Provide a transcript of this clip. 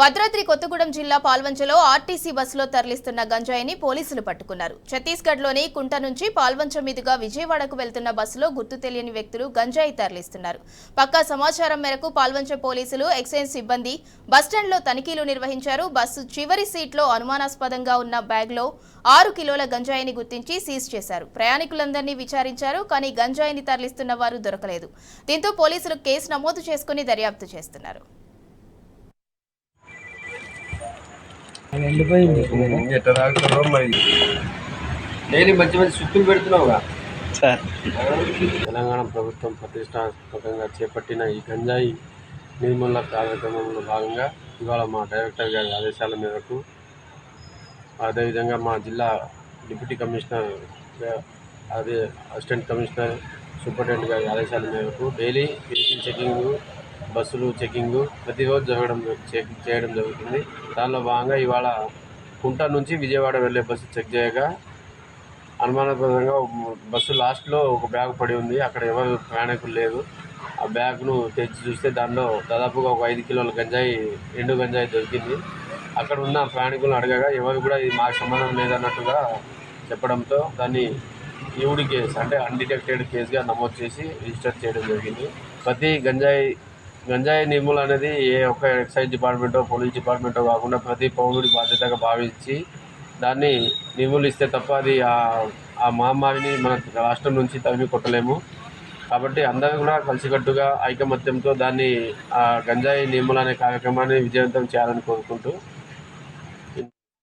భద్రాద్రి కొత్తగూడెం జిల్లా పాల్వంచలో ఆర్టీసీ బస్సులో తరలిస్తున్న గంజాయిని పోలీసులు పట్టుకున్నారు. ఛత్తీస్గఢ్లోని కుంట నుంచి పాల్వంచ మీదుగా విజయవాడకు వెళ్తున్న బస్సులో గుర్తు తెలియని వ్యక్తులు గంజాయి తరలిస్తున్నారు. పక్కా సమాచారం మేరకు పాల్వంచ పోలీసులు, ఎక్సైజ్ సిబ్బంది బస్టాండ్లో తనిఖీలు నిర్వహించారు. బస్సు చివరి సీట్లో అనుమానాస్పదంగా ఉన్న బ్యాగ్లో 6 కిలోల గంజాయిని గుర్తించి సీజ్ చేశారు. ప్రయాణికులందరినీ విచారించారు, కానీ గంజాయిని తరలిస్తున్న వారు దొరకలేదు. దీంతో పోలీసులు కేసు నమోదు చేసుకుని దర్యాప్తు చేస్తున్నారు. మంచి మంచి సుత్తులు పెడుతున్నావుగా సార్. తెలంగాణ ప్రభుత్వం ప్రతిష్టాత్మకంగా చేపట్టిన ఈ గంజాయి నిర్మూలన కార్యక్రమంలో భాగంగా ఇవాళ మా డైరెక్టర్ గారి ఆదేశాల మేరకు, అదేవిధంగా మా జిల్లా డిప్యూటీ కమిషనర్, అదే అసిస్టెంట్ కమిషనర్, సూపరింటెండెంట్ గారి ఆదేశాల మేరకు డైలీ వెహికల్ చెకింగ్, బస్సులు చెకింగ్ ప్రతిరోజు చేయడం జరుగుతుంది. దానిలో భాగంగా ఇవాళ కుంట నుంచి విజయవాడ వెళ్ళే బస్సు చెక్ చేయగా అనుమానాస్పదంగా బస్సు లాస్ట్లో ఒక బ్యాగ్ పడి ఉంది. అక్కడ ఎవరు ప్రయాణికులు లేదు. ఆ బ్యాగ్ను తెచ్చి చూస్తే దానిలో దాదాపుగా ఒక 5 కిలోల గంజాయి, ఎండు గంజాయి దొరికింది. అక్కడ ఉన్న ప్రయాణికులను అడగగా ఎవరు కూడా ఇది మాకు సంబంధం లేదన్నట్టుగా చెప్పడంతో దాన్ని ఈవుడి కేసు, అంటే అన్డిటెక్టెడ్ కేసుగా నమోదు చేసి రిజిస్టర్ చేయడం జరిగింది. ప్రతి గంజాయి నిర్మూలన అనేది ఏ ఒక్క ఎక్సైజ్ డిపార్ట్మెంటో, పోలీస్ డిపార్ట్మెంటో కాకుండా ప్రతి పౌరుడి బాధ్యతగా భావించి దాన్ని నిర్మూలిస్తే తప్ప అది ఆ మహమ్మారిని మన రాష్ట్రం నుంచి తరిమి కొట్టలేము. కాబట్టి అందరూ కూడా కలిసికట్టుగా ఐకమత్యంతో దాన్ని గంజాయి నిర్మూలన కార్యక్రమాన్ని విజయవంతం చేయాలని కోరుకుంటూ